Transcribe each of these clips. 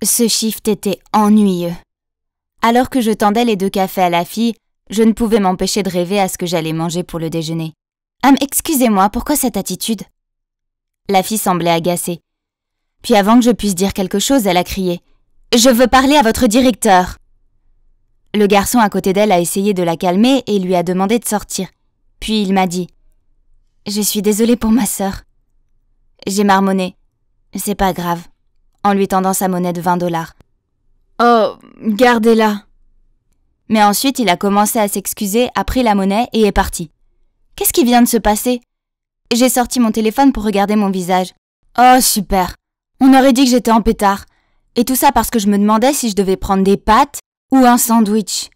Ce shift était ennuyeux. Alors que je tendais les 2 cafés à la fille, je ne pouvais m'empêcher de rêver à ce que j'allais manger pour le déjeuner. « Excusez-moi, pourquoi cette attitude ?» La fille semblait agacée. Puis avant que je puisse dire quelque chose, elle a crié « Je veux parler à votre directeur !» Le garçon à côté d'elle a essayé de la calmer et lui a demandé de sortir. Puis il m'a dit « Je suis désolée pour ma sœur. » J'ai marmonné « C'est pas grave », en lui tendant sa monnaie de 20 $. « Oh, gardez-la !» Mais ensuite, il a commencé à s'excuser, a pris la monnaie et est parti. Qu'est-ce qui vient de se passer? J'ai sorti mon téléphone pour regarder mon visage. Oh, super! On aurait dit que j'étais en pétard. Et tout ça parce que je me demandais si je devais prendre des pâtes ou un sandwich.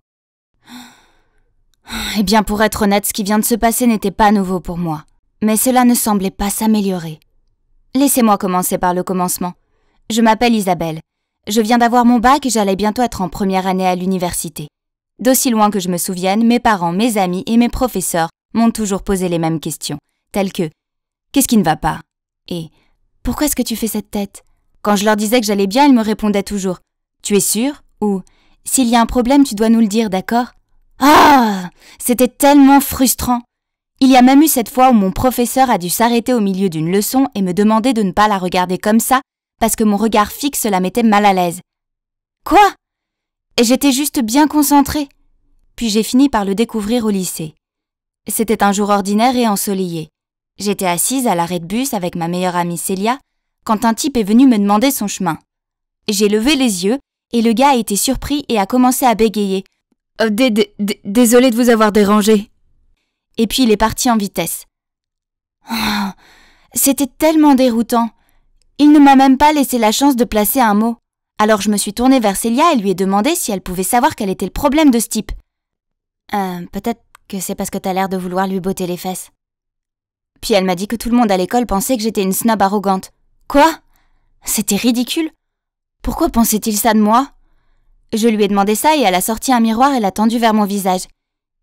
Eh bien, pour être honnête, ce qui vient de se passer n'était pas nouveau pour moi. Mais cela ne semblait pas s'améliorer. Laissez-moi commencer par le commencement. Je m'appelle Isabelle. Je viens d'avoir mon bac et j'allais bientôt être en première année à l'université. D'aussi loin que je me souvienne, mes parents, mes amis et mes professeurs m'ont toujours posé les mêmes questions, telles que « Qu'est-ce qui ne va pas ?» et « Pourquoi est-ce que tu fais cette tête ?» Quand je leur disais que j'allais bien, ils me répondaient toujours « Tu es sûr ?» ou « S'il y a un problème, tu dois nous le dire, d'accord ?» Ah, c'était tellement frustrant. Il y a même eu cette fois où mon professeur a dû s'arrêter au milieu d'une leçon et me demander de ne pas la regarder comme ça parce que mon regard fixe la mettait mal à l'aise. Quoi? Et j'étais juste bien concentrée. Puis j'ai fini par le découvrir au lycée. C'était un jour ordinaire et ensoleillé. J'étais assise à l'arrêt de bus avec ma meilleure amie Célia quand un type est venu me demander son chemin. J'ai levé les yeux et le gars a été surpris et a commencé à bégayer. Désolé de vous avoir dérangé. Et puis il est parti en vitesse. Oh, c'était tellement déroutant. Il ne m'a même pas laissé la chance de placer un mot. Alors je me suis tournée vers Célia et lui ai demandé si elle pouvait savoir quel était le problème de ce type. Peut-être que c'est parce que t'as l'air de vouloir lui botter les fesses. Puis elle m'a dit que tout le monde à l'école pensait que j'étais une snob arrogante. Quoi? C'était ridicule. Pourquoi pensait-il ça de moi? Je lui ai demandé ça et elle a sorti un miroir et l'a tendu vers mon visage.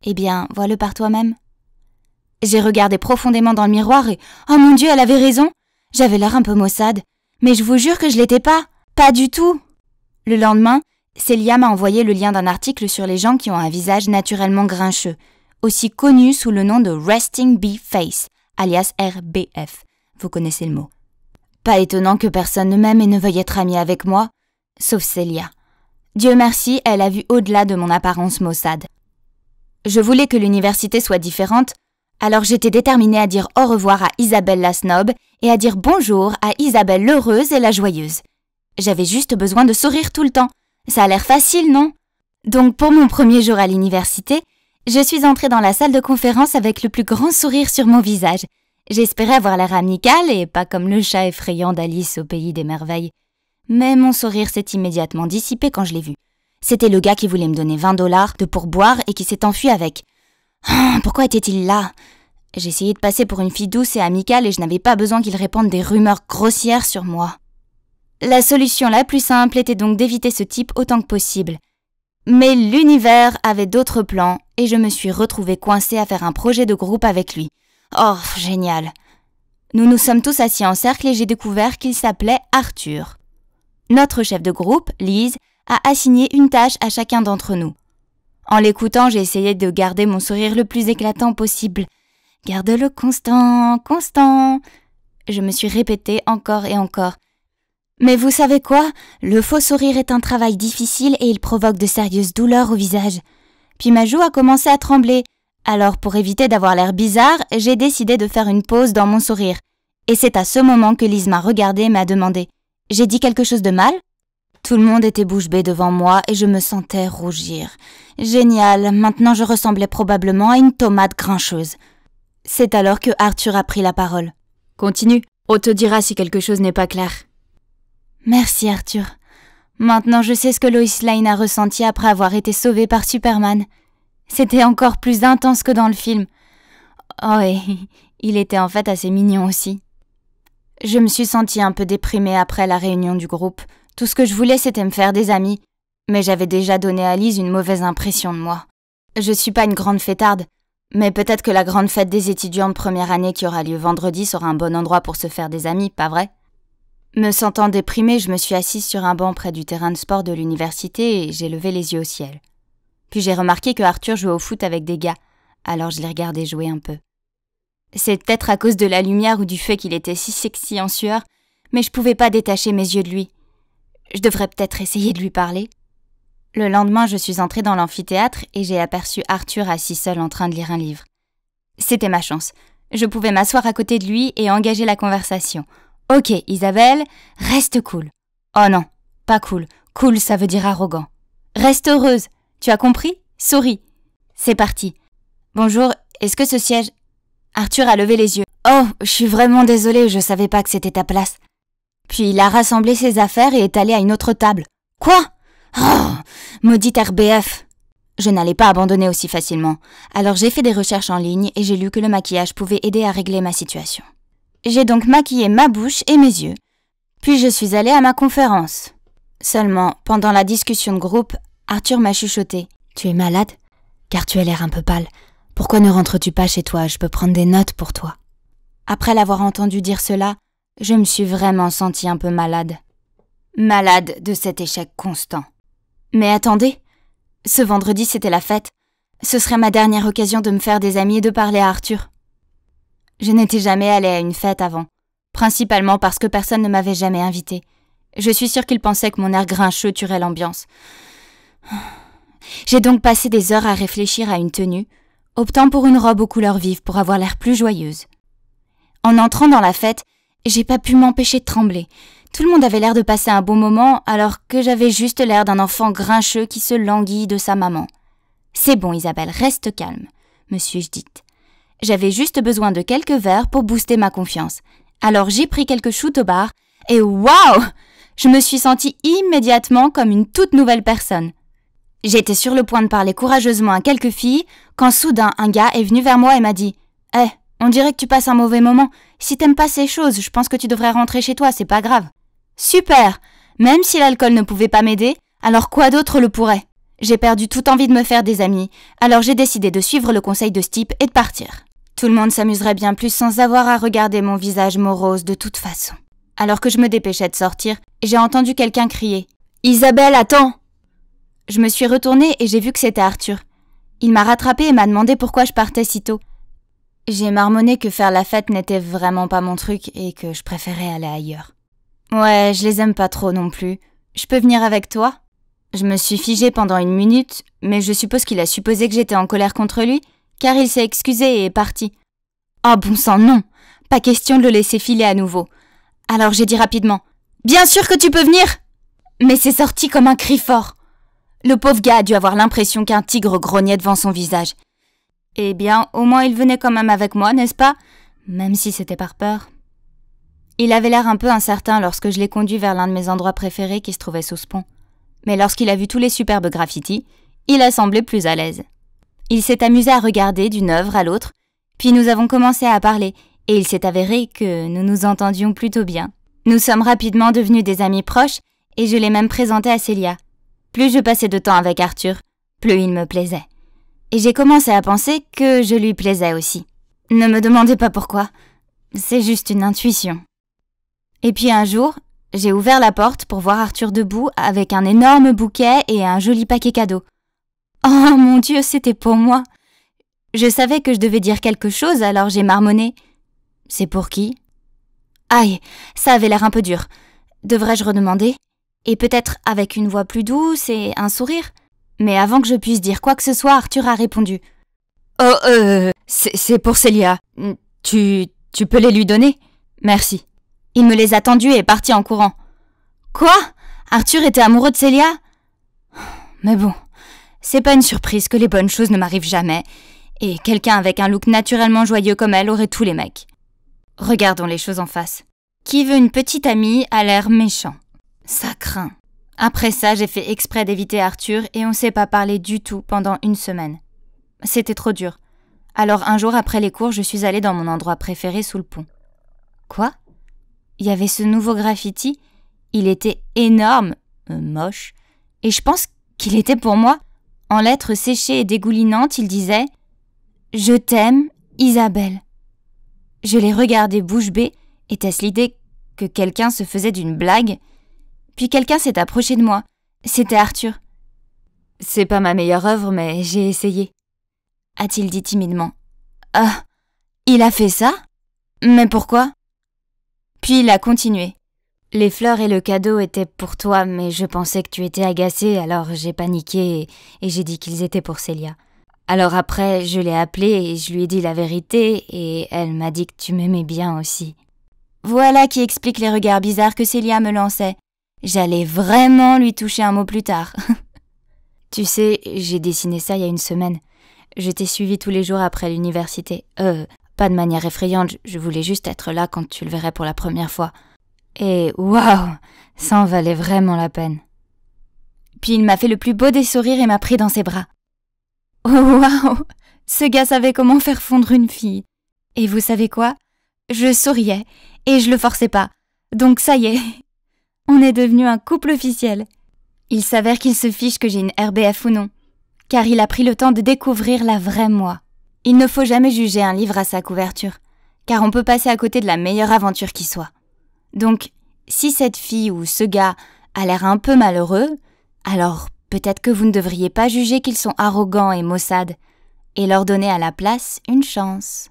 Eh bien, vois-le par toi-même. J'ai regardé profondément dans le miroir et... Oh mon Dieu, elle avait raison. J'avais l'air un peu maussade. Mais je vous jure que je l'étais pas. Pas du tout. Le lendemain, Célia m'a envoyé le lien d'un article sur les gens qui ont un visage naturellement grincheux, aussi connu sous le nom de Resting Bee Face, alias RBF. Vous connaissez le mot. Pas étonnant que personne ne m'aime et ne veuille être amie avec moi, sauf Célia. Dieu merci, elle a vu au-delà de mon apparence maussade. Je voulais que l'université soit différente, alors j'étais déterminée à dire au revoir à Isabelle la snob et à dire bonjour à Isabelle l'heureuse et la joyeuse. J'avais juste besoin de sourire tout le temps. Ça a l'air facile, non? Donc pour mon premier jour à l'université, je suis entrée dans la salle de conférence avec le plus grand sourire sur mon visage. J'espérais avoir l'air amicale et pas comme le chat effrayant d'Alice au pays des merveilles. Mais mon sourire s'est immédiatement dissipé quand je l'ai vu. C'était le gars qui voulait me donner 20 $ de pourboire et qui s'est enfui avec. Pourquoi était-il là? J'essayais de passer pour une fille douce et amicale et je n'avais pas besoin qu'il répande des rumeurs grossières sur moi. La solution la plus simple était donc d'éviter ce type autant que possible. Mais l'univers avait d'autres plans et je me suis retrouvée coincée à faire un projet de groupe avec lui. Oh, génial! Nous nous sommes tous assis en cercle et j'ai découvert qu'il s'appelait Arthur. Notre chef de groupe, Lise, a assigné une tâche à chacun d'entre nous. En l'écoutant, j'ai essayé de garder mon sourire le plus éclatant possible. « Garde-le constant, constant !» Je me suis répétée encore et encore. Mais vous savez quoi? Le faux sourire est un travail difficile et il provoque de sérieuses douleurs au visage. Puis ma joue a commencé à trembler. Alors pour éviter d'avoir l'air bizarre, j'ai décidé de faire une pause dans mon sourire. Et c'est à ce moment que Lise m'a regardée et m'a demandé « J'ai dit quelque chose de mal ?» Tout le monde était bouche bée devant moi et je me sentais rougir. Génial, maintenant je ressemblais probablement à une tomate grincheuse. C'est alors que Arthur a pris la parole. « Continue, on te dira si quelque chose n'est pas clair. » Merci Arthur. Maintenant je sais ce que Lois Lane a ressenti après avoir été sauvée par Superman. C'était encore plus intense que dans le film. Oh et il était en fait assez mignon aussi. Je me suis sentie un peu déprimée après la réunion du groupe. Tout ce que je voulais c'était me faire des amis. Mais j'avais déjà donné à Lise une mauvaise impression de moi. Je suis pas une grande fêtarde, mais peut-être que la grande fête des étudiants de première année qui aura lieu vendredi sera un bon endroit pour se faire des amis, pas vrai? Me sentant déprimée, je me suis assise sur un banc près du terrain de sport de l'université et j'ai levé les yeux au ciel. Puis j'ai remarqué que Arthur jouait au foot avec des gars, alors je l'ai regardé jouer un peu. C'est peut-être à cause de la lumière ou du fait qu'il était si sexy en sueur, mais je pouvais pas détacher mes yeux de lui. Je devrais peut-être essayer de lui parler. Le lendemain, je suis entrée dans l'amphithéâtre et j'ai aperçu Arthur assis seul en train de lire un livre. C'était ma chance. Je pouvais m'asseoir à côté de lui et engager la conversation. « Ok, Isabelle, reste cool. » « Oh non, pas cool. Cool, ça veut dire arrogant. »« Reste heureuse. Tu as compris ? Souris. » C'est parti. « Bonjour, est-ce que ce siège… » Arthur a levé les yeux. « Oh, je suis vraiment désolée, je savais pas que c'était ta place. » Puis il a rassemblé ses affaires et est allé à une autre table. « Quoi ? Oh, maudite RBF !» Je n'allais pas abandonner aussi facilement. Alors j'ai fait des recherches en ligne et j'ai lu que le maquillage pouvait aider à régler ma situation. J'ai donc maquillé ma bouche et mes yeux. Puis je suis allée à ma conférence. Seulement, pendant la discussion de groupe, Arthur m'a chuchoté. « Tu es malade ? Car tu as l'air un peu pâle. Pourquoi ne rentres-tu pas chez toi ? Je peux prendre des notes pour toi. » Après l'avoir entendu dire cela, je me suis vraiment sentie un peu malade. Malade de cet échec constant. Mais attendez, ce vendredi c'était la fête. Ce serait ma dernière occasion de me faire des amis et de parler à Arthur. Je n'étais jamais allée à une fête avant, principalement parce que personne ne m'avait jamais invitée. Je suis sûre qu'il pensait que mon air grincheux tuerait l'ambiance. J'ai donc passé des heures à réfléchir à une tenue, optant pour une robe aux couleurs vives pour avoir l'air plus joyeuse. En entrant dans la fête, j'ai pas pu m'empêcher de trembler. Tout le monde avait l'air de passer un bon moment, alors que j'avais juste l'air d'un enfant grincheux qui se languit de sa maman. « C'est bon, Isabelle, reste calme », me suis-je dite. J'avais juste besoin de quelques verres pour booster ma confiance. Alors j'ai pris quelques shoots au bar, et waouh ! Je me suis sentie immédiatement comme une toute nouvelle personne. J'étais sur le point de parler courageusement à quelques filles, quand soudain un gars est venu vers moi et m'a dit « Hé, on dirait que tu passes un mauvais moment. Si t'aimes pas ces choses, je pense que tu devrais rentrer chez toi, c'est pas grave. » Super! Même si l'alcool ne pouvait pas m'aider, alors quoi d'autre le pourrait? J'ai perdu toute envie de me faire des amis, alors j'ai décidé de suivre le conseil de ce type et de partir. Tout le monde s'amuserait bien plus sans avoir à regarder mon visage morose de toute façon. Alors que je me dépêchais de sortir, j'ai entendu quelqu'un crier « Isabelle, attends !» Je me suis retournée et j'ai vu que c'était Arthur. Il m'a rattrapée et m'a demandé pourquoi je partais si tôt. J'ai marmonné que faire la fête n'était vraiment pas mon truc et que je préférais aller ailleurs. Ouais, je les aime pas trop non plus. Je peux venir avec toi ? Je me suis figée pendant une minute, mais je suppose qu'il a supposé que j'étais en colère contre lui, car il s'est excusé et est parti. Oh bon sang, non ! Pas question de le laisser filer à nouveau. Alors j'ai dit rapidement « Bien sûr que tu peux venir !» Mais c'est sorti comme un cri fort. Le pauvre gars a dû avoir l'impression qu'un tigre grognait devant son visage. Eh bien, au moins il venait quand même avec moi, n'est-ce pas ? Même si c'était par peur. Il avait l'air un peu incertain lorsque je l'ai conduit vers l'un de mes endroits préférés qui se trouvait sous ce pont. Mais lorsqu'il a vu tous les superbes graffitis, il a semblé plus à l'aise. Il s'est amusé à regarder d'une œuvre à l'autre, puis nous avons commencé à parler, et il s'est avéré que nous nous entendions plutôt bien. Nous sommes rapidement devenus des amis proches, et je l'ai même présenté à Célia. Plus je passais de temps avec Arthur, plus il me plaisait. Et j'ai commencé à penser que je lui plaisais aussi. Ne me demandez pas pourquoi, c'est juste une intuition. Et puis un jour, j'ai ouvert la porte pour voir Arthur debout avec un énorme bouquet et un joli paquet cadeau. Oh mon Dieu, c'était pour moi. Je savais que je devais dire quelque chose, alors j'ai marmonné. C'est pour qui ? Aïe, ça avait l'air un peu dur. Devrais-je redemander ? Et peut-être avec une voix plus douce et un sourire ? Mais avant que je puisse dire quoi que ce soit, Arthur a répondu. Oh, c'est pour Célia. Tu peux les lui donner ? Merci. Il me les a tendus et est parti en courant. Quoi ? Arthur était amoureux de Célia ? Mais bon, c'est pas une surprise que les bonnes choses ne m'arrivent jamais, et quelqu'un avec un look naturellement joyeux comme elle aurait tous les mecs. Regardons les choses en face. Qui veut une petite amie à l'air méchant ? Ça craint. Après ça, j'ai fait exprès d'éviter Arthur et on s'est pas parlé du tout pendant une semaine. C'était trop dur. Alors un jour après les cours, je suis allée dans mon endroit préféré sous le pont. Quoi ? Il y avait ce nouveau graffiti, il était énorme, moche, et je pense qu'il était pour moi. En lettres séchées et dégoulinantes, il disait « Je t'aime, Isabelle ». Je l'ai regardé bouche bée, était-ce l'idée que quelqu'un se faisait d'une blague. Puis quelqu'un s'est approché de moi. C'était Arthur. C'est pas ma meilleure œuvre, mais j'ai essayé, a-t-il dit timidement. Ah, il a fait ça? Mais pourquoi? Puis il a continué. Les fleurs et le cadeau étaient pour toi, mais je pensais que tu étais agacée, alors j'ai paniqué et j'ai dit qu'ils étaient pour Célia. Alors après, je l'ai appelée et je lui ai dit la vérité et elle m'a dit que tu m'aimais bien aussi. Voilà qui explique les regards bizarres que Célia me lançait. J'allais vraiment lui toucher un mot plus tard. Tu sais, j'ai dessiné ça il y a une semaine. Je t'ai suivi tous les jours après l'université. Pas de manière effrayante, je voulais juste être là quand tu le verrais pour la première fois. Et waouh, ça en valait vraiment la peine. Puis il m'a fait le plus beau des sourires et m'a pris dans ses bras. Oh waouh, ce gars savait comment faire fondre une fille. Et vous savez quoi? Je souriais et je le forçais pas. Donc ça y est, on est devenu un couple officiel. Il s'avère qu'il se fiche que j'ai une RBF ou non, car il a pris le temps de découvrir la vraie moi. Il ne faut jamais juger un livre à sa couverture, car on peut passer à côté de la meilleure aventure qui soit. Donc, si cette fille ou ce gars a l'air un peu malheureux, alors peut-être que vous ne devriez pas juger qu'ils sont arrogants et maussades, et leur donner à la place une chance.